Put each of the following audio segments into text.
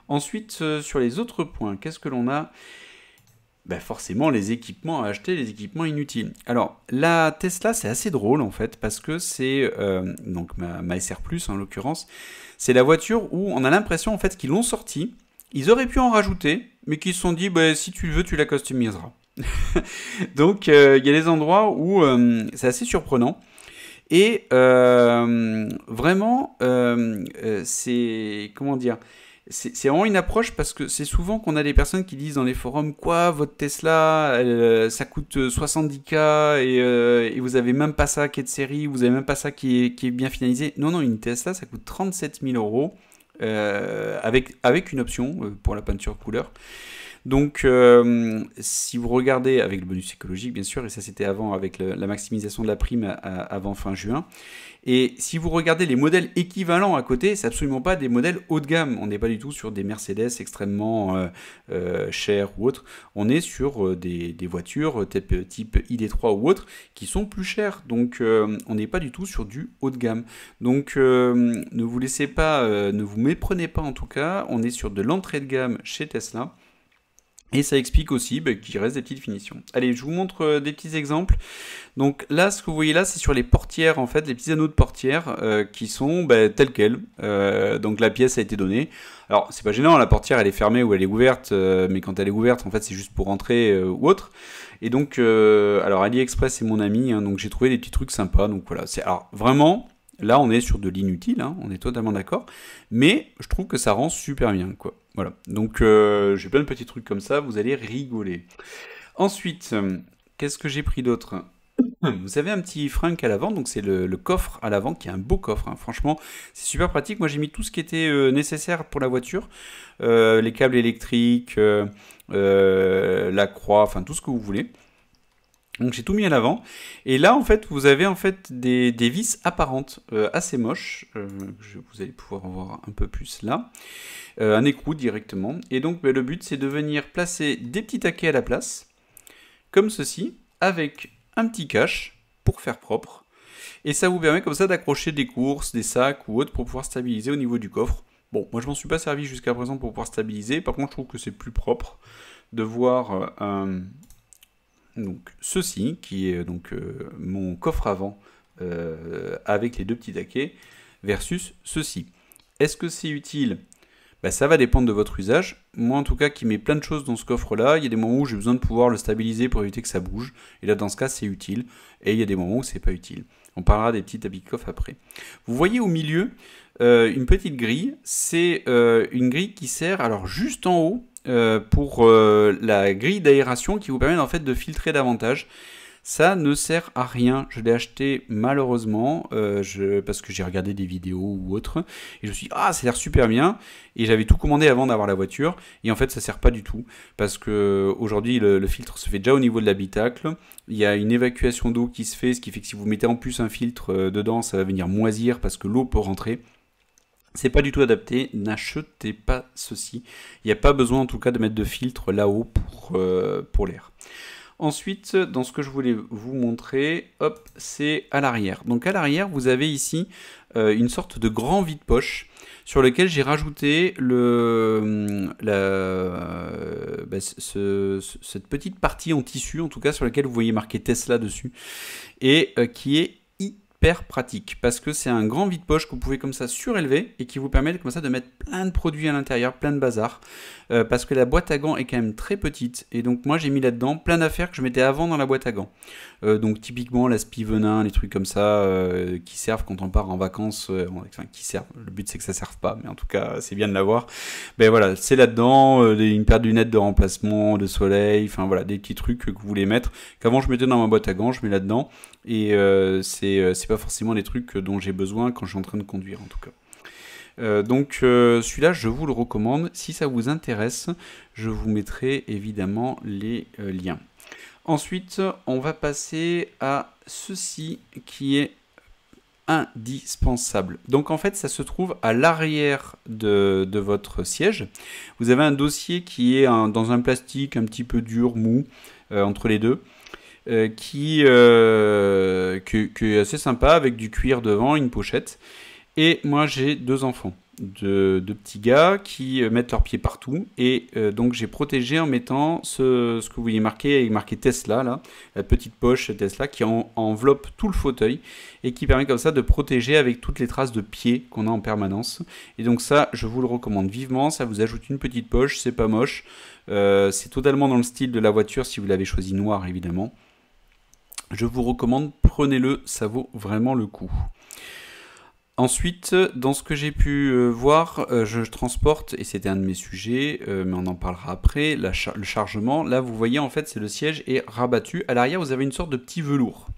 Ensuite, sur les autres points, qu'est-ce que l'on a? Ben forcément les équipements à acheter, les équipements inutiles. Alors la Tesla c'est assez drôle en fait parce que c'est donc ma SR Plus en l'occurrence, c'est la voiture où on a l'impression en fait qu'ils l'ont sortie, ils auraient pu en rajouter, mais qu'ils se sont dit bah, si tu le veux tu la customiseras. Donc il y a des endroits où c'est assez surprenant. Et vraiment, c'est comment dire, c'est vraiment une approche parce que c'est souvent qu'on a des personnes qui disent dans les forums quoi, votre Tesla, ça coûte 70K et vous avez même pas ça qui est de série, vous avez même pas ça qui est bien finalisé. Non, non, une Tesla, ça coûte 37 000 euros avec une option pour la peinture couleur. Donc, si vous regardez avec le bonus écologique, bien sûr, et ça c'était avant avec la maximisation de la prime avant fin juin, et si vous regardez les modèles équivalents à côté, c'est absolument pas des modèles haut de gamme. On n'est pas du tout sur des Mercedes extrêmement chères ou autres. On est sur des voitures type ID3 ou autres qui sont plus chères. Donc, on n'est pas du tout sur du haut de gamme. Donc, ne vous laissez pas, ne vous méprenez pas en tout cas. On est sur de l'entrée de gamme chez Tesla. Et ça explique aussi qu'il reste des petites finitions. Allez, je vous montre des petits exemples. Donc là, ce que vous voyez là, c'est sur les portières, en fait, les petits anneaux de portière qui sont tels quels. Donc la pièce a été donnée. Alors, c'est pas gênant, la portière, elle est fermée ou elle est ouverte, mais quand elle est ouverte, en fait, c'est juste pour rentrer ou autre. Et donc, alors AliExpress, c'est mon ami, hein, donc j'ai trouvé des petits trucs sympas. Donc voilà, alors vraiment, là, on est sur de l'inutile, hein, on est totalement d'accord. Mais je trouve que ça rend super bien, quoi. Voilà. Donc, j'ai plein de petits trucs comme ça, vous allez rigoler. Ensuite, qu'est-ce que j'ai pris d'autre? Vous avez un petit frunk à l'avant, donc c'est le coffre à l'avant, qui est un beau coffre, hein. Franchement, c'est super pratique. Moi, j'ai mis tout ce qui était nécessaire pour la voiture, les câbles électriques, la croix, enfin tout ce que vous voulez. Donc j'ai tout mis à l'avant. Et là, en fait, vous avez en fait des vis apparentes assez moches. Vous allez pouvoir en voir un peu plus là. Un écrou directement. Et donc, le but, c'est de venir placer des petits taquets à la place, comme ceci, avec un petit cache pour faire propre. Et ça vous permet comme ça d'accrocher des courses, des sacs ou autres pour pouvoir stabiliser au niveau du coffre. Bon, moi je m'en suis pas servi jusqu'à présent pour pouvoir stabiliser. Par contre, je trouve que c'est plus propre de voir donc ceci qui est donc mon coffre avant avec les deux petits taquets versus ceci. Est-ce que c'est utile? Ça va dépendre de votre usage. Moi, en tout cas, qui met plein de choses dans ce coffre-là, il y a des moments où j'ai besoin de pouvoir le stabiliser pour éviter que ça bouge. Et là, dans ce cas, c'est utile. Et il y a des moments où c'est pas utile. On parlera des petits habits de coffre après. Vous voyez au milieu une petite grille. C'est une grille qui sert, alors juste en haut, pour la grille d'aération qui vous permet en fait de filtrer davantage. Ça ne sert à rien. Je l'ai acheté malheureusement parce que j'ai regardé des vidéos ou autres et je me suis dit ah ça a l'air super bien et j'avais tout commandé avant d'avoir la voiture et en fait ça sert pas du tout parce que aujourd'hui le filtre se fait déjà au niveau de l'habitacle. Il y a une évacuation d'eau qui se fait, ce qui fait que si vous mettez en plus un filtre dedans, ça va venir moisir parce que l'eau peut rentrer. C'est pas du tout adapté, n'achetez pas ceci. Il n'y a pas besoin en tout cas de mettre de filtre là-haut pour l'air. Ensuite, dans ce que je voulais vous montrer, hop, c'est à l'arrière. Donc à l'arrière, vous avez ici une sorte de grand vide-poche sur lequel j'ai rajouté cette petite partie en tissu, en tout cas sur laquelle vous voyez marqué Tesla dessus, et qui est hyper pratique parce que c'est un grand vide-poche que vous pouvez comme ça surélever et qui vous permet comme ça de mettre plein de produits à l'intérieur, plein de bazar parce que la boîte à gants est quand même très petite et donc moi j'ai mis là-dedans plein d'affaires que je mettais avant dans la boîte à gants. Donc typiquement l'aspi venin, les trucs comme ça qui servent quand on part en vacances, enfin qui servent, le but c'est que ça serve pas mais en tout cas c'est bien de l'avoir. Ben voilà, c'est là-dedans, une paire de lunettes de remplacement, de soleil, enfin voilà, des petits trucs que vous voulez mettre, qu'avant je mettais dans ma boîte à gants, je mets là-dedans et c'est pas forcément les trucs dont j'ai besoin quand je suis en train de conduire en tout cas. Donc celui-là je vous le recommande, si ça vous intéresse je vous mettrai évidemment les liens. Ensuite on va passer à ceci qui est indispensable. Donc en fait ça se trouve à l'arrière de votre siège. Vous avez un dossier qui est dans un plastique un petit peu dur, mou, entre les deux. Qui est assez sympa avec du cuir devant, une pochette. Et moi j'ai deux enfants. de petits gars qui mettent leurs pieds partout. Et donc j'ai protégé en mettant ce que vous voyez marqué Tesla, là, la petite poche Tesla qui enveloppe tout le fauteuil et qui permet comme ça de protéger avec toutes les traces de pieds qu'on a en permanence. Et donc ça, je vous le recommande vivement. Ça vous ajoute une petite poche, c'est pas moche. C'est totalement dans le style de la voiture si vous l'avez choisi noir évidemment. Je vous recommande, prenez-le, ça vaut vraiment le coup. Ensuite, dans ce que j'ai pu voir, je transporte, et c'était un de mes sujets, mais on en parlera après, le chargement. Là, vous voyez, en fait, c'est le siège est rabattu. À l'arrière, vous avez une sorte de petit velours.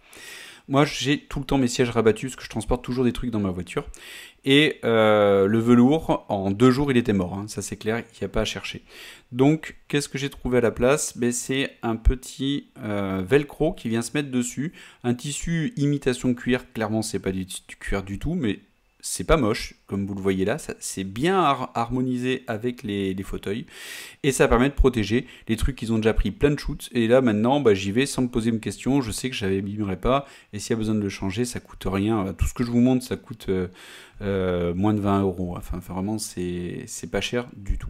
Moi, j'ai tout le temps mes sièges rabattus, parce que je transporte toujours des trucs dans ma voiture. Et le velours, en 2 jours, il était mort. Hein, ça, c'est clair, il n'y a pas à chercher. Donc, qu'est-ce que j'ai trouvé à la place? C'est un petit velcro qui vient se mettre dessus. Un tissu imitation cuir, clairement, c'est pas du cuir du tout, mais c'est pas moche, comme vous le voyez là, c'est bien harmonisé avec les fauteuils, et ça permet de protéger les trucs qu'ils ont déjà pris plein de shoots, et là maintenant j'y vais sans me poser une question, je sais que je n'abîmerai pas, et s'il y a besoin de le changer, ça coûte rien, tout ce que je vous montre ça coûte moins de 20 €, enfin vraiment c'est pas cher du tout.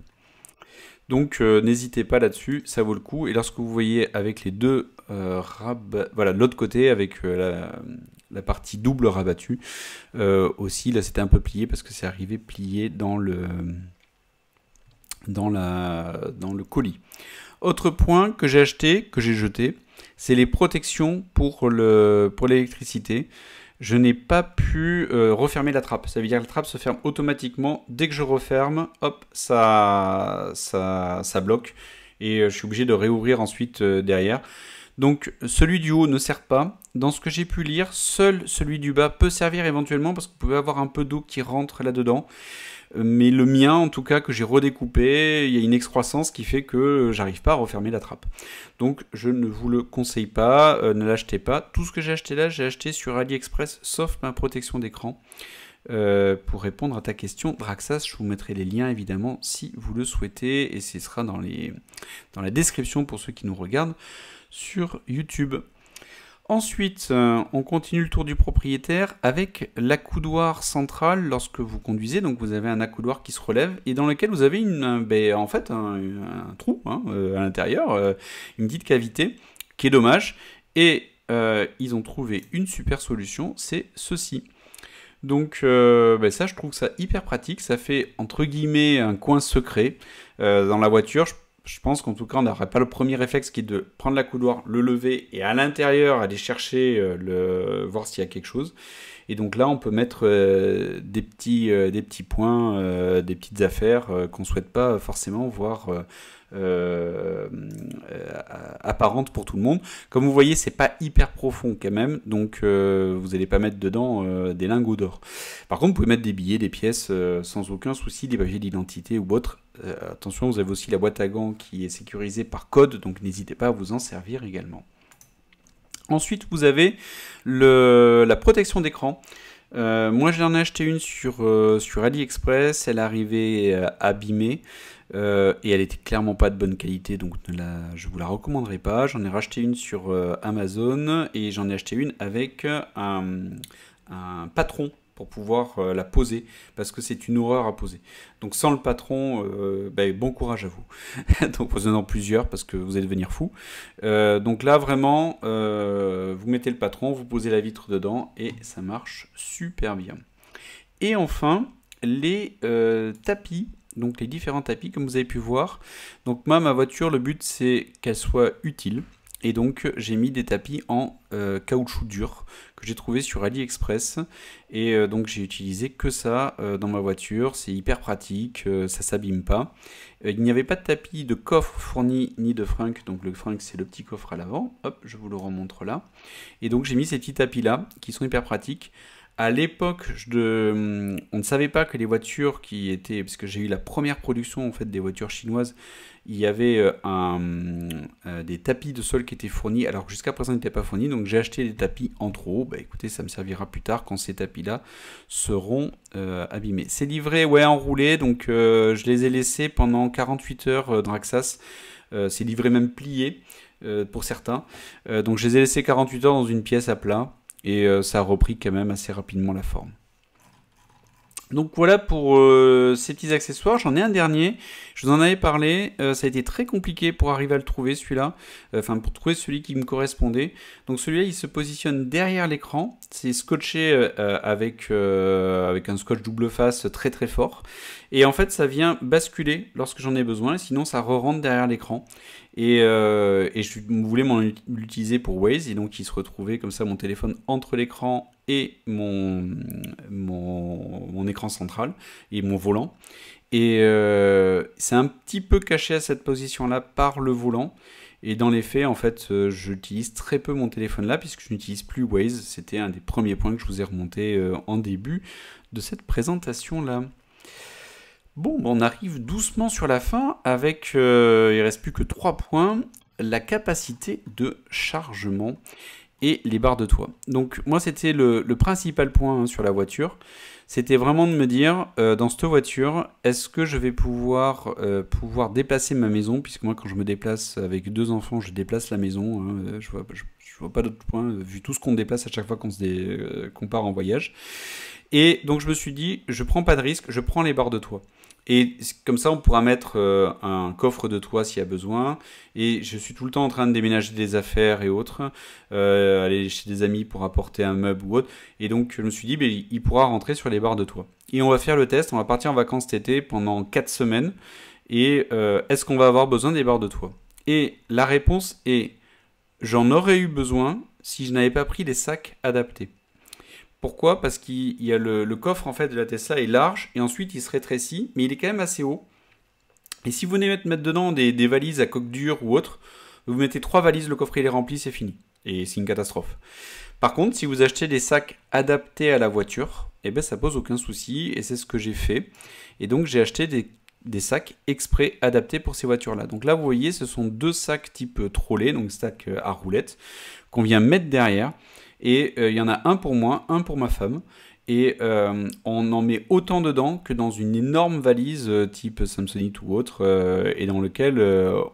Donc n'hésitez pas là-dessus, ça vaut le coup, et lorsque vous voyez avec les deux voilà, de l'autre côté avec la partie double rabattue. Aussi, là, c'était un peu plié parce que c'est arrivé plié dans le colis. Autre point que j'ai acheté, que j'ai jeté, c'est les protections pour l'électricité. Je n'ai pas pu refermer la trappe. Ça veut dire que la trappe se ferme automatiquement. Dès que je referme, hop, ça bloque. Et je suis obligé de réouvrir ensuite derrière. Donc celui du haut ne sert pas. Dans ce que j'ai pu lire, seul celui du bas peut servir éventuellement parce que vous pouvez avoir un peu d'eau qui rentre là-dedans. Mais le mien, en tout cas, que j'ai redécoupé, il y a une excroissance qui fait que j'arrive pas à refermer la trappe. Donc je ne vous le conseille pas, ne l'achetez pas. Tout ce que j'ai acheté là, j'ai acheté sur AliExpress, sauf ma protection d'écran. Pour répondre à ta question, Draxas, je vous mettrai les liens évidemment si vous le souhaitez, et ce sera dans la description pour ceux qui nous regardent sur YouTube. Ensuite, on continue le tour du propriétaire avec l'accoudoir central lorsque vous conduisez. Donc vous avez un accoudoir qui se relève et dans lequel vous avez en fait un trou à l'intérieur, une petite cavité qui est dommage. Et ils ont trouvé une super solution, c'est ceci. Donc ça, je trouve ça hyper pratique. Ça fait entre guillemets un coin secret dans la voiture. Je pense qu'en tout cas, on n'aurait pas le premier réflexe qui est de prendre l'accoudoir, le lever et à l'intérieur aller chercher, voir s'il y a quelque chose. Et donc là, on peut mettre des petits points, des petites affaires qu'on ne souhaite pas forcément voir apparentes pour tout le monde. Comme vous voyez, c'est pas hyper profond quand même, donc vous n'allez pas mettre dedans des lingots d'or. Par contre, vous pouvez mettre des billets, des pièces sans aucun souci, des papiers d'identité ou autre. Attention, vous avez aussi la boîte à gants qui est sécurisée par code, donc n'hésitez pas à vous en servir également. Ensuite, vous avez la protection d'écran. Moi, j'en ai acheté une sur AliExpress, elle arrivait abîmée. Et elle était clairement pas de bonne qualité, donc je vous la recommanderai pas. J'en ai racheté une sur Amazon et j'en ai acheté une avec un patron pour pouvoir la poser, parce que c'est une horreur à poser. Donc sans le patron, bon courage à vous. Donc posez-en plusieurs parce que vous allez devenir fou. Donc là vraiment, vous mettez le patron, vous posez la vitre dedans et ça marche super bien. Et enfin, les tapis. Donc les différents tapis comme vous avez pu voir. Donc moi ma voiture, le but c'est qu'elle soit utile. Et donc j'ai mis des tapis en caoutchouc dur que j'ai trouvé sur AliExpress. Et donc j'ai utilisé que ça dans ma voiture. C'est hyper pratique, ça s'abîme pas. Il n'y avait pas de tapis de coffre fourni ni de frunk. Donc le frunk c'est le petit coffre à l'avant. Hop, je vous le remontre là. Et donc j'ai mis ces petits tapis là qui sont hyper pratiques. À l'époque, on ne savait pas que les voitures qui étaient, parce que j'ai eu la première production en fait des voitures chinoises, il y avait des tapis de sol qui étaient fournis, alors que jusqu'à présent ils n'étaient pas fournis, donc j'ai acheté des tapis en trop. Écoutez, ça me servira plus tard quand ces tapis-là seront abîmés. C'est livré, enroulé, donc je les ai laissés pendant 48 heures Draxas. C'est livré même plié pour certains. Donc je les ai laissés 48 heures dans une pièce à plat. Et ça a repris quand même assez rapidement la forme. Donc voilà pour ces petits accessoires. J'en ai un dernier, je vous en avais parlé, ça a été très compliqué pour arriver à le trouver celui-là, enfin pour trouver celui qui me correspondait. Donc celui-là il se positionne derrière l'écran, c'est scotché avec un scotch double face très très fort. Et en fait ça vient basculer lorsque j'en ai besoin, sinon ça re-rentre derrière l'écran. Et je voulais l'utiliser pour Waze, et donc il se retrouvait comme ça mon téléphone entre l'écran et mon écran central et mon volant. Et c'est un petit peu caché à cette position-là par le volant. Et dans les faits, en fait, j'utilise très peu mon téléphone là, puisque je n'utilise plus Waze. C'était un des premiers points que je vous ai remonté en début de cette présentation-là. Bon, on arrive doucement sur la fin avec, il reste plus que 3 points, la capacité de chargement et les barres de toit. Donc moi c'était le principal point sur la voiture, c'était vraiment de me dire, dans cette voiture, est-ce que je vais pouvoir déplacer ma maison, puisque moi quand je me déplace avec 2 enfants, je déplace la maison, hein, je vois pas d'autre point, vu tout ce qu'on déplace à chaque fois qu'on part en voyage. Et donc je me suis dit, je prends pas de risque, je prends les barres de toit. Et comme ça, on pourra mettre un coffre de toit s'il y a besoin. Et je suis tout le temps en train de déménager des affaires et autres, aller chez des amis pour apporter un meuble ou autre. Et donc je me suis dit, ben, il pourra rentrer sur les barres de toit. Et on va faire le test, on va partir en vacances cet été pendant 4 semaines. Et est-ce qu'on va avoir besoin des barres de toit? Et la réponse est, j'en aurais eu besoin si je n'avais pas pris les sacs adaptés. Pourquoi? Parce qu'il y a le coffre en fait de la Tesla est large et ensuite il se rétrécit, mais il est quand même assez haut. Et si vous venez mettre dedans des valises à coque dure ou autre, vous mettez 3 valises, le coffre il est rempli, c'est fini. Et c'est une catastrophe. Par contre, si vous achetez des sacs adaptés à la voiture, eh ben ça pose aucun souci et c'est ce que j'ai fait. Et donc j'ai acheté des sacs exprès adaptés pour ces voitures-là. Donc là, vous voyez, ce sont 2 sacs type trolley, donc sacs à roulettes, qu'on vient mettre derrière. Et il y en a un pour moi, un pour ma femme. Et on en met autant dedans que dans une énorme valise type Samsonite ou autre, et dans lequel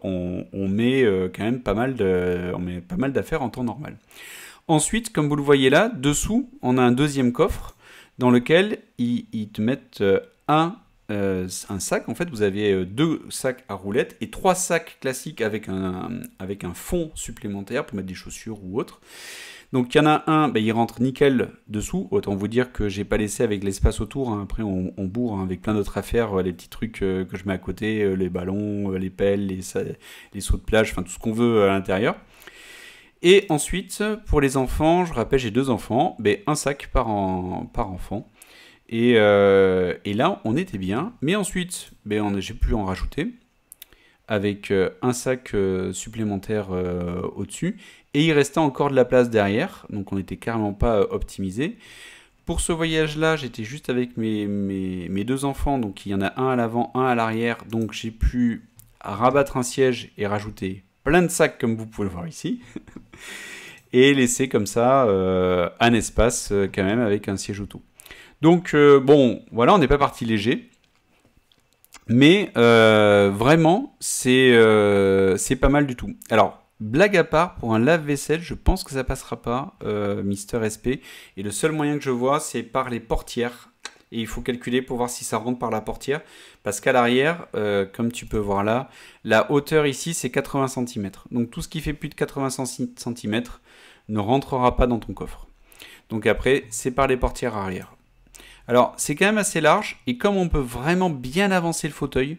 on met quand même pas mal d'affaires en temps normal. Ensuite, comme vous le voyez là, dessous, on a un deuxième coffre dans lequel ils te mettent un sac. En fait, vous avez 2 sacs à roulettes et 3 sacs classiques avec un fond supplémentaire pour mettre des chaussures ou autre. Donc il y en a un, il rentre nickel dessous. Autant vous dire que j'ai pas laissé avec l'espace autour. Hein. Après on bourre hein, avec plein d'autres affaires, les petits trucs que je mets à côté, les ballons, les pelles, les seaux de plage, enfin tout ce qu'on veut à l'intérieur. Et ensuite, pour les enfants, je rappelle, j'ai 2 enfants, un sac par enfant. Et là, on était bien. Mais ensuite, j'ai pu en rajouter avec un sac supplémentaire au-dessus. Et il restait encore de la place derrière, donc on n'était carrément pas optimisé. Pour ce voyage-là, j'étais juste avec mes 2 enfants, donc il y en a un à l'avant, un à l'arrière, donc j'ai pu rabattre un siège et rajouter plein de sacs comme vous pouvez le voir ici, et laisser comme ça un espace quand même avec un siège auto. Donc bon, voilà, on n'est pas parti léger. Mais vraiment, c'est pas mal du tout. Alors, blague à part, pour un lave-vaisselle, je pense que ça passera pas, Mister SP. Et le seul moyen que je vois, c'est par les portières. Et il faut calculer pour voir si ça rentre par la portière. Parce qu'à l'arrière, comme tu peux voir là, la hauteur ici, c'est 80 cm. Donc tout ce qui fait plus de 80 cm ne rentrera pas dans ton coffre. Donc après, c'est par les portières arrière. Alors, c'est quand même assez large, et comme on peut vraiment bien avancer le fauteuil,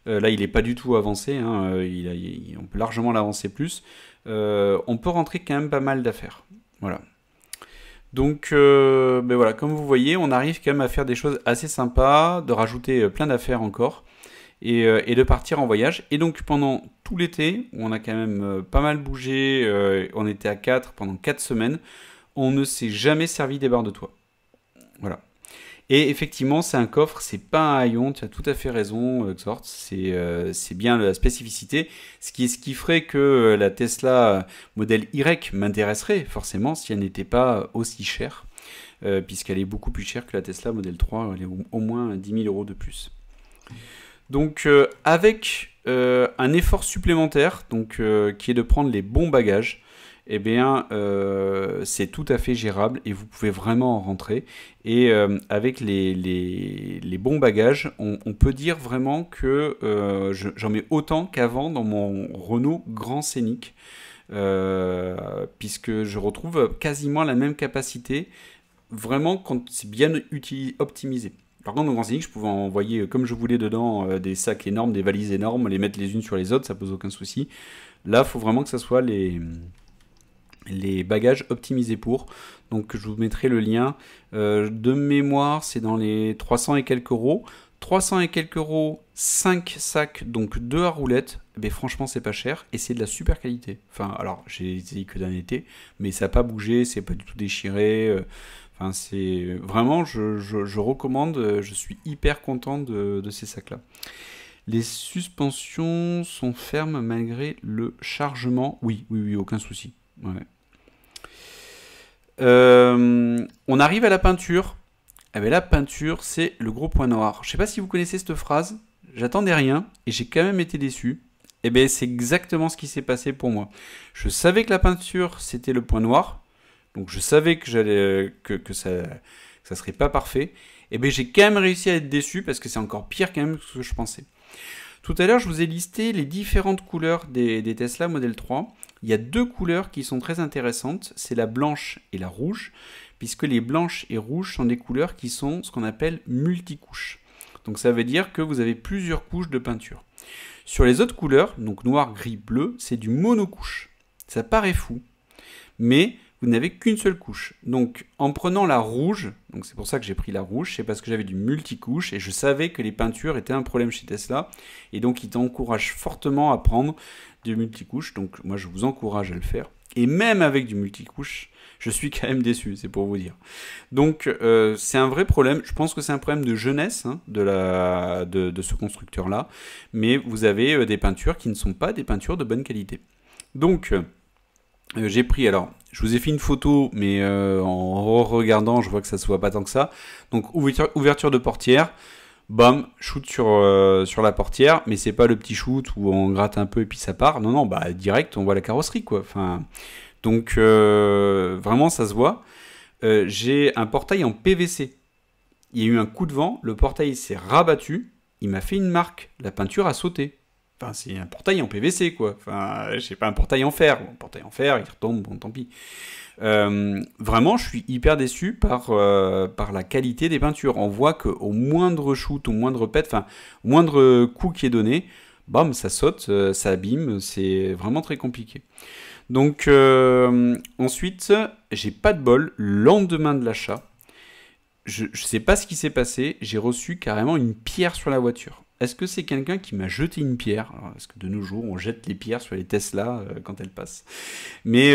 là il n'est pas du tout avancé, hein, on peut largement l'avancer plus, on peut rentrer quand même pas mal d'affaires. Voilà. Donc, voilà, comme vous voyez, on arrive quand même à faire des choses assez sympas, de rajouter plein d'affaires encore, et de partir en voyage. Et donc, pendant tout l'été, où on a quand même pas mal bougé, on était à 4 pendant 4 semaines, on ne s'est jamais servi des barres de toit. Voilà. Et effectivement, c'est un coffre, c'est pas un haillon, tu as tout à fait raison, Xort, c'est bien la spécificité, ce qui ferait que la Tesla modèle Y m'intéresserait forcément si elle n'était pas aussi chère, puisqu'elle est beaucoup plus chère que la Tesla modèle 3, elle est au moins 10 000 € de plus. Donc avec un effort supplémentaire, donc, qui est de prendre les bons bagages, eh bien, c'est tout à fait gérable et vous pouvez vraiment en rentrer. Et avec les bons bagages, on peut dire vraiment que j'en mets autant qu'avant dans mon Renault Grand Scénic, puisque je retrouve quasiment la même capacité, vraiment quand c'est bien optimisé. Par contre, dans Grand Scénic, je pouvais envoyer comme je voulais dedans des sacs énormes, des valises énormes, les mettre les unes sur les autres, ça pose aucun souci. Là, il faut vraiment que ça soit les bagages optimisés pour. Donc je vous mettrai le lien. De mémoire, c'est dans les 300 et quelques euros. 300 et quelques euros, 5 sacs, donc 2 à roulettes. Mais franchement, c'est pas cher et c'est de la super qualité. Enfin, alors, j'ai essayé que d'un été, mais ça n'a pas bougé, c'est pas du tout déchiré. Enfin, c'est vraiment, je recommande, je suis hyper content de ces sacs-là. Les suspensions sont fermes malgré le chargement. Oui, oui, oui, aucun souci. Ouais. On arrive à la peinture. Eh bien, la peinture, c'est le gros point noir. Je ne sais pas si vous connaissez cette phrase. J'attendais rien et j'ai quand même été déçu. Eh bien, c'est exactement ce qui s'est passé pour moi. Je savais que la peinture, c'était le point noir. Donc, je savais que que ça serait pas parfait. Eh bien, j'ai quand même réussi à être déçu parce que c'est encore pire quand même que ce que je pensais. Tout à l'heure, je vous ai listé les différentes couleurs des Tesla Model 3. Il y a deux couleurs qui sont très intéressantes, c'est la blanche et la rouge, puisque les blanches et rouges sont des couleurs qui sont ce qu'on appelle multicouches. Donc ça veut dire que vous avez plusieurs couches de peinture. Sur les autres couleurs, donc noir, gris, bleu, c'est du monocouche. Ça paraît fou, mais vous n'avez qu'une seule couche. Donc en prenant la rouge, donc c'est pour ça que j'ai pris la rouge, c'est parce que j'avais du multicouche et je savais que les peintures étaient un problème chez Tesla et donc ils t'encouragent fortement à prendre du multicouche. Donc moi je vous encourage à le faire. Et même avec du multicouche, je suis quand même déçu, c'est pour vous dire. Donc c'est un vrai problème. Je pense que c'est un problème de jeunesse hein, de ce constructeur-là. Mais vous avez des peintures qui ne sont pas des peintures de bonne qualité. Donc j'ai pris, alors, je vous ai fait une photo, mais en regardant, je vois que ça se voit pas tant que ça. Donc, ouverture de portière, bam, shoot sur la portière, mais c'est pas le petit shoot où on gratte un peu et puis ça part. Non, non, bah direct, on voit la carrosserie, quoi. Enfin, donc, vraiment, ça se voit. J'ai un portail en PVC. Il y a eu un coup de vent, le portail s'est rabattu, il m'a fait une marque, la peinture a sauté. Enfin, c'est un portail en PVC, quoi. Enfin, je sais pas, un portail en fer. Bon, un portail en fer, il retombe, bon, tant pis. Vraiment, je suis hyper déçu par la qualité des peintures. On voit qu'au moindre shoot, au moindre pet, enfin, au moindre coup qui est donné, bam, ça saute, ça abîme, c'est vraiment très compliqué. Donc, ensuite, j'ai pas de bol, le lendemain de l'achat, je sais pas ce qui s'est passé, j'ai reçu carrément une pierre sur la voiture. Est-ce que c'est quelqu'un qui m'a jeté une pierre? Parce que de nos jours, on jette les pierres sur les Tesla quand elles passent. Mais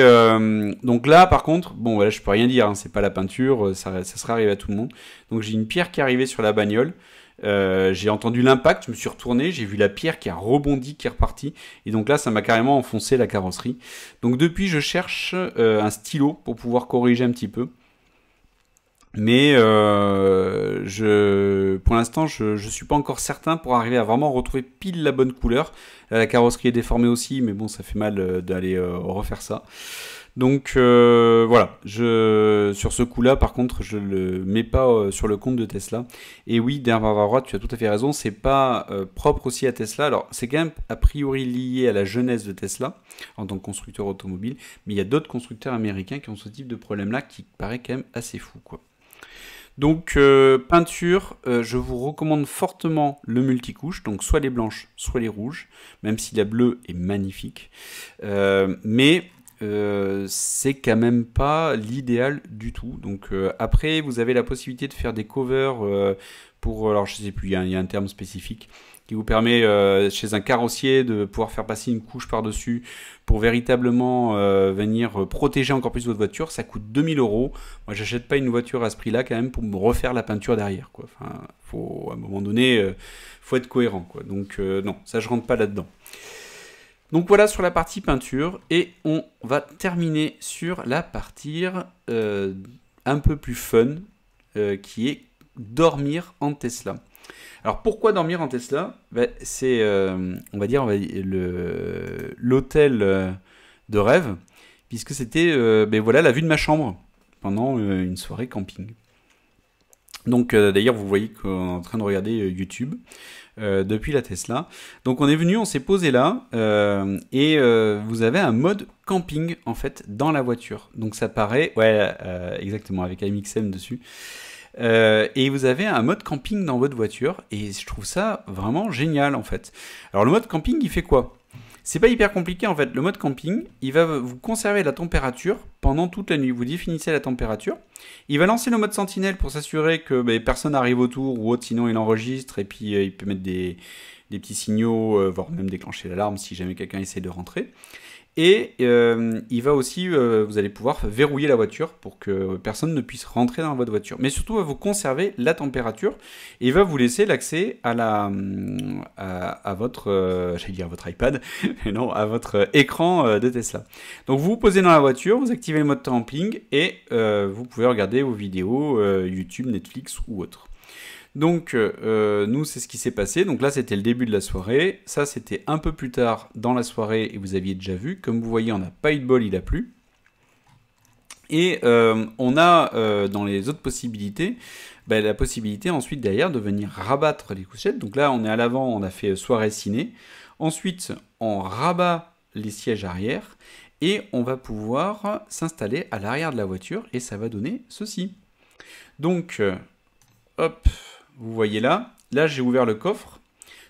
donc là, par contre, bon, voilà, je peux rien dire, hein, c'est pas la peinture, ça sera arrivé à tout le monde. Donc j'ai une pierre qui est arrivée sur la bagnole. J'ai entendu l'impact, je me suis retourné, j'ai vu la pierre qui a rebondi, qui est repartie. Et donc là, ça m'a carrément enfoncé la carrosserie. Donc depuis, je cherche un stylo pour pouvoir corriger un petit peu. Mais pour l'instant, je ne suis pas encore certain pour arriver à vraiment retrouver pile la bonne couleur. Là, la carrosserie est déformée aussi, mais bon, ça fait mal d'aller refaire ça. Donc voilà, sur ce coup-là, par contre, je le mets pas sur le compte de Tesla. Et oui, derrière à droite, tu as tout à fait raison, c'est pas propre aussi à Tesla. Alors, c'est quand même a priori lié à la jeunesse de Tesla en tant que constructeur automobile, mais il y a d'autres constructeurs américains qui ont ce type de problème-là qui paraît quand même assez fou, quoi. Donc peinture, je vous recommande fortement le multicouche, donc soit les blanches, soit les rouges, même si la bleue est magnifique. Mais c'est quand même pas l'idéal du tout. Donc après, vous avez la possibilité de faire des covers pour, alors je sais plus, il y a un terme spécifique qui vous permet chez un carrossier de pouvoir faire passer une couche par-dessus pour véritablement venir protéger encore plus votre voiture. Ça coûte 2000 euros. Moi, j'achète pas une voiture à ce prix-là quand même pour me refaire la peinture derrière, quoi. Enfin, à un moment donné, faut être cohérent, quoi. Donc non, ça je rentre pas là-dedans. Donc voilà sur la partie peinture et on va terminer sur la partie un peu plus fun qui est dormir en Tesla. Alors pourquoi dormir en Tesla? C'est, on va dire, l'hôtel de rêve, puisque c'était ben voilà, la vue de ma chambre pendant une soirée camping. Donc d'ailleurs, vous voyez qu'on est en train de regarder YouTube depuis la Tesla. Donc on est venu, on s'est posé là, et vous avez un mode camping en fait dans la voiture. Donc ça paraît, ouais, exactement, avec AMXM dessus. Et vous avez un mode camping dans votre voiture, et je trouve ça vraiment génial en fait. Alors le mode camping, il fait quoi? C'est pas hyper compliqué en fait. Le mode camping, il va vous conserver la température pendant toute la nuit. Vous définissez la température. Il va lancer le mode sentinelle pour s'assurer que personne n'arrive autour ou autre, sinon il enregistre et puis il peut mettre des petits signaux, voire même déclencher l'alarme si jamais quelqu'un essaie de rentrer. Et il va aussi, vous allez pouvoir verrouiller la voiture pour que personne ne puisse rentrer dans votre voiture. Mais surtout, il va vous conserver la température et il va vous laisser l'accès à votre, j'allais dire à votre iPad, mais non, à votre écran de Tesla. Donc vous vous posez dans la voiture, vous activez le mode camping et vous pouvez regarder vos vidéos YouTube, Netflix ou autre. Donc nous c'est ce qui s'est passé, donc là c'était le début de la soirée, ça c'était un peu plus tard dans la soirée et vous aviez déjà vu, comme vous voyez on n'a pas eu de bol, il a plu. Et on a dans les autres possibilités, la possibilité ensuite derrière de venir rabattre les couchettes, donc là on est à l'avant, on a fait soirée ciné, ensuite on rabat les sièges arrière et on va pouvoir s'installer à l'arrière de la voiture et ça va donner ceci. Donc hop, vous voyez là j'ai ouvert le coffre.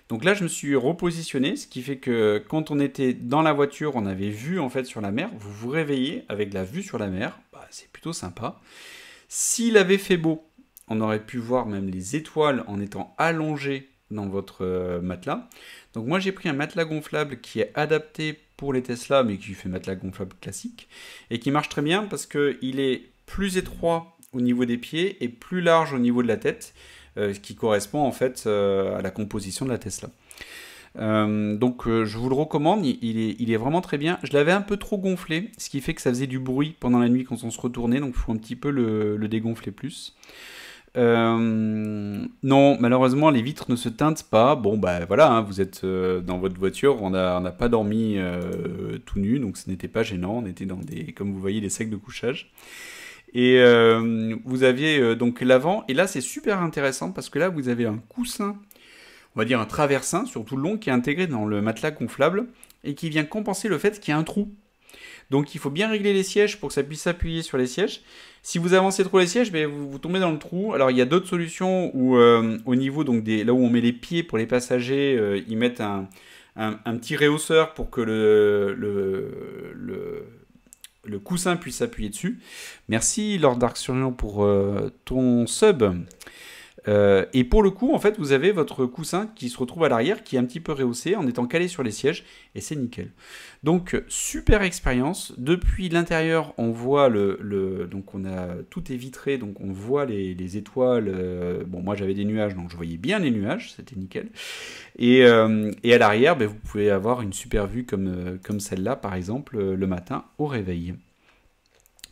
Donc là je me suis repositionné, ce qui fait que quand on était dans la voiture, on avait vue en fait sur la mer. Vous vous réveillez avec la vue sur la mer, c'est plutôt sympa. S'il avait fait beau, on aurait pu voir même les étoiles en étant allongé dans votre matelas. Donc moi j'ai pris un matelas gonflable qui est adapté pour les Tesla, mais qui fait matelas gonflable classique, et qui marche très bien parce qu'il est plus étroit au niveau des pieds et plus large au niveau de la tête, ce qui correspond en fait à la composition de la Tesla. Donc je vous le recommande, il est vraiment très bien. Je l'avais un peu trop gonflé, ce qui fait que ça faisait du bruit pendant la nuit quand on se retournait, donc il faut un petit peu le dégonfler plus. Non, malheureusement les vitres ne se teintent pas. Bon voilà, hein, vous êtes dans votre voiture, on n'a pas dormi tout nu, donc ce n'était pas gênant, on était dans des, comme vous voyez, des sacs de couchage. Et vous aviez donc l'avant, et là c'est super intéressant parce que là vous avez un coussin, on va dire un traversin sur tout le long qui est intégré dans le matelas gonflable et qui vient compenser le fait qu'il y a un trou. Donc il faut bien régler les sièges pour que ça puisse s'appuyer sur les sièges. Si vous avancez trop les sièges, vous tombez dans le trou. Alors il y a d'autres solutions où au niveau donc là où on met les pieds pour les passagers, ils mettent un petit réhausseur pour que le coussin puisse s'appuyer dessus. Merci Lord Dark Surion pour ton sub. Et pour le coup, en fait, vous avez votre coussin qui se retrouve à l'arrière, qui est un petit peu rehaussé en étant calé sur les sièges, et c'est nickel. Donc, super expérience. Depuis l'intérieur, on voit donc tout est vitré, donc on voit les étoiles. Bon, moi j'avais des nuages, donc je voyais bien les nuages, c'était nickel. Et à l'arrière, vous pouvez avoir une super vue comme celle-là, par exemple, le matin au réveil.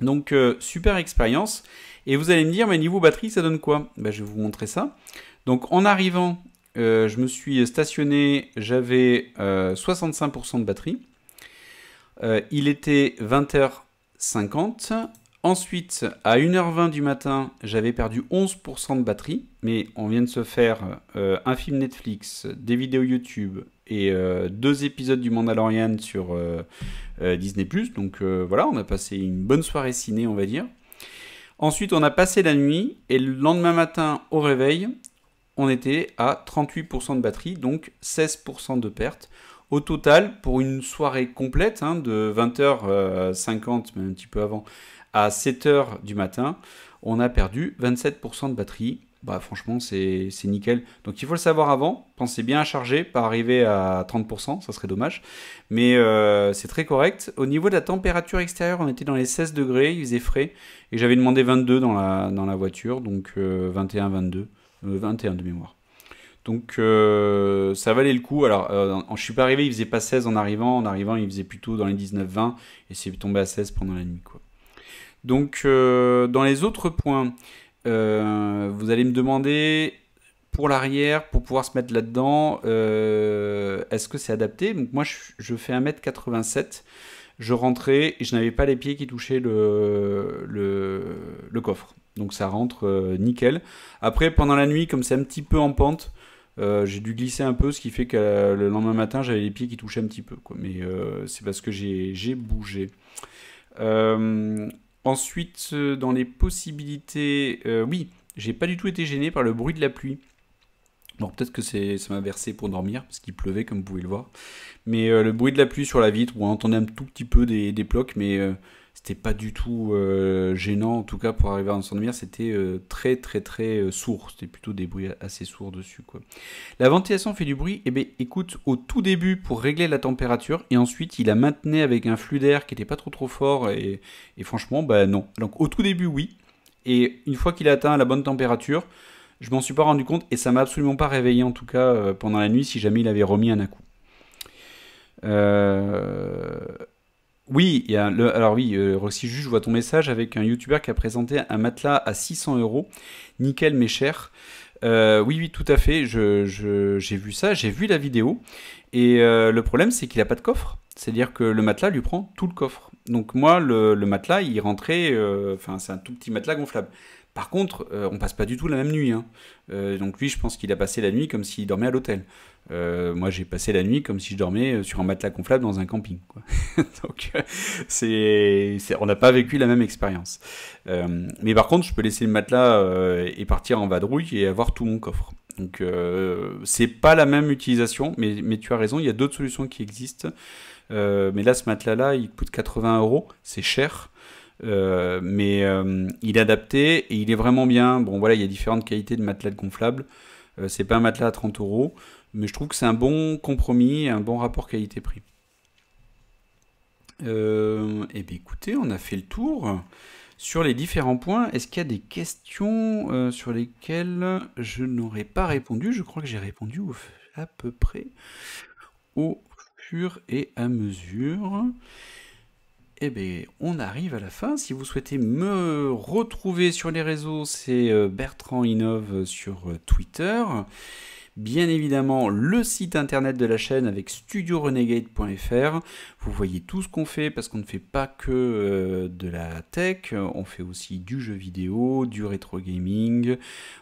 Donc, super expérience. Et vous allez me dire, mais niveau batterie, ça donne quoi? Je vais vous montrer ça. Donc, en arrivant, je me suis stationné, j'avais 65% de batterie. Il était 20h50. Ensuite, à 1h20 du matin, j'avais perdu 11% de batterie. Mais on vient de se faire un film Netflix, des vidéos YouTube et 2 épisodes du Mandalorian sur Disney+. Donc voilà, on a passé une bonne soirée ciné, on va dire. Ensuite, on a passé la nuit et le lendemain matin, au réveil, on était à 38% de batterie, donc 16% de perte. Au total, pour une soirée complète, de 20h50, même un petit peu avant, à 7h du matin, on a perdu 27% de batterie. Franchement, c'est nickel. Donc il faut le savoir avant, pensez bien à charger, pas arriver à 30%, ça serait dommage. Mais c'est très correct. Au niveau de la température extérieure, on était dans les 16 degrés, il faisait frais. Et j'avais demandé 22 dans la voiture, donc 21, 22, 21 de mémoire. Donc ça valait le coup. Alors je suis pas arrivé, il faisait pas 16 en arrivant. En arrivant, il faisait plutôt dans les 19-20 et c'est tombé à 16 pendant la nuit, quoi. Donc dans les autres points, vous allez me demander pour l'arrière, pour pouvoir se mettre là-dedans, est-ce que c'est adapté? Donc moi je fais 1m87. je rentrais et je n'avais pas les pieds qui touchaient le coffre. Donc ça rentre nickel. Après, pendant la nuit, comme c'est un petit peu en pente, j'ai dû glisser un peu, ce qui fait que le lendemain matin, j'avais les pieds qui touchaient un petit peu, quoi. Mais c'est parce que j'ai bougé. Euh, Ensuite, dans les possibilités, oui, j'ai pas du tout été gêné par le bruit de la pluie. Bon, peut-être que ça m'a versé pour dormir, parce qu'il pleuvait, comme vous pouvez le voir. Mais le bruit de la pluie sur la vitre, on entendait un tout petit peu des plocs, mais c'était pas du tout gênant. En tout cas, pour arriver à s'endormir, c'était très très très sourd. C'était plutôt des bruits assez sourds dessus, quoi. La ventilation fait du bruit. Eh bien, écoute, au tout début, pour régler la température, et ensuite, il la maintenait avec un flux d'air qui était pas trop trop fort, et franchement, bah non. Donc, au tout début, oui. Et une fois qu'il a atteint la bonne température, je m'en suis pas rendu compte et ça m'a absolument pas réveillé en tout cas pendant la nuit si jamais il avait remis un à-coup. Euh, Oui, alors oui, Roxy Jus, je vois ton message avec un YouTuber qui a présenté un matelas à 600 euros. Nickel mais cher. Oui, oui, tout à fait. J'ai vu ça, j'ai vu la vidéo. Et le problème, c'est qu'il n'a pas de coffre. C'est-à-dire que le matelas lui prend tout le coffre. Donc moi, le matelas, il rentrait... Enfin, c'est un tout petit matelas gonflable. Par contre, on passe pas du tout la même nuit, hein. Donc lui, je pense qu'il a passé la nuit comme s'il dormait à l'hôtel. Moi, j'ai passé la nuit comme si je dormais sur un matelas gonflable dans un camping, quoi. Donc, on n'a pas vécu la même expérience. Mais par contre, je peux laisser le matelas et partir en vadrouille et avoir tout mon coffre. Donc, c'est pas la même utilisation, mais tu as raison, il y a d'autres solutions qui existent. Mais là, ce matelas-là, il coûte 80 euros, c'est cher. Mais il est adapté et il est vraiment bien. Bon, voilà, il y a différentes qualités de matelas gonflables. C'est pas un matelas à 30 euros, mais je trouve que c'est un bon compromis, un bon rapport qualité-prix. Eh bien, écoutez, on a fait le tour sur les différents points. Est-ce qu'il y a des questions sur lesquelles je n'aurais pas répondu? Je crois que j'ai répondu à peu près au fur et à mesure. Eh bien, on arrive à la fin. Si vous souhaitez me retrouver sur les réseaux, c'est Bertrand Innove sur Twitter. Bien évidemment, le site internet de la chaîne avec studiorenegade.fr. Vous voyez tout ce qu'on fait parce qu'on ne fait pas que de la tech. On fait aussi du jeu vidéo, du rétro gaming.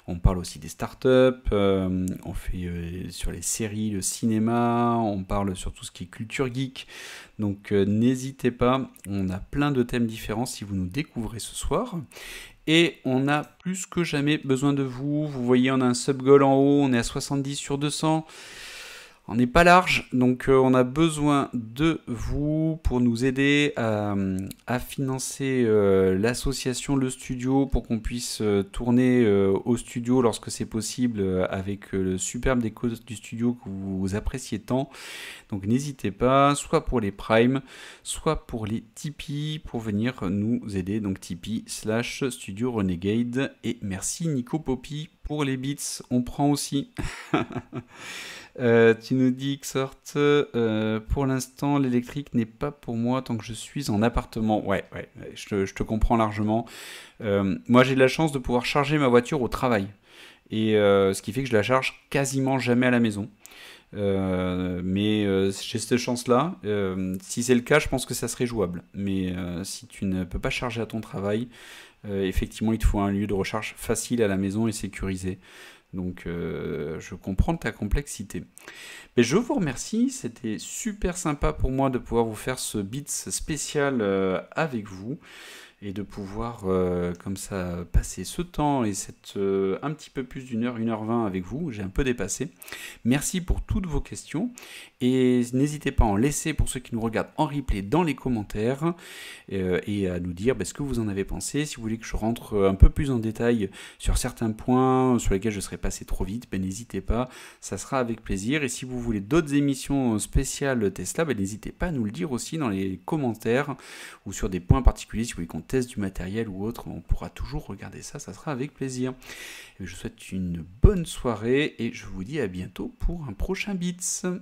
On parle aussi des startups. On fait sur les séries, le cinéma. On parle sur tout ce qui est culture geek. Donc n'hésitez pas. On a plein de thèmes différents si vous nous découvrez ce soir. Et on a plus que jamais besoin de vous. Vous voyez, on a un sub goal en haut, on est à 70 sur 200. On n'est pas large, donc on a besoin de vous pour nous aider à financer l'association Le Studio pour qu'on puisse tourner au studio lorsque c'est possible avec le superbe déco du studio que vous appréciez tant. Donc n'hésitez pas, soit pour les Prime, soit pour les Tipeee pour venir nous aider. Donc Tipeee/Studio Renegade. Et merci Nico Poppy pour les bits, on prend aussi. Tu nous dis que sorte, pour l'instant l'électrique n'est pas pour moi tant que je suis en appartement. Ouais, je te comprends largement. Moi j'ai de la chance de pouvoir charger ma voiture au travail. Et ce qui fait que je la charge quasiment jamais à la maison. Mais j'ai cette chance-là. Si c'est le cas, je pense que ça serait jouable. Mais si tu ne peux pas charger à ton travail, effectivement, il te faut un lieu de recharge facile à la maison et sécurisé. Donc, je comprends ta complexité. Mais je vous remercie. C'était super sympa pour moi de pouvoir vous faire ce Beats spécial avec vous. Et de pouvoir comme ça passer ce temps et un petit peu plus d'une heure, 1h20 avec vous. J'ai un peu dépassé. Merci pour toutes vos questions et n'hésitez pas à en laisser pour ceux qui nous regardent en replay dans les commentaires et à nous dire ce que vous en avez pensé. Si vous voulez que je rentre un peu plus en détail sur certains points sur lesquels je serais passé trop vite, n'hésitez pas, ça sera avec plaisir. Et si vous voulez d'autres émissions spéciales Tesla, n'hésitez pas à nous le dire aussi dans les commentaires ou sur des points particuliers. Si vous voulez qu'on teste du matériel ou autre, on pourra toujours regarder ça, ça sera avec plaisir. Et je vous souhaite une bonne soirée et je vous dis à bientôt pour un prochain Beats.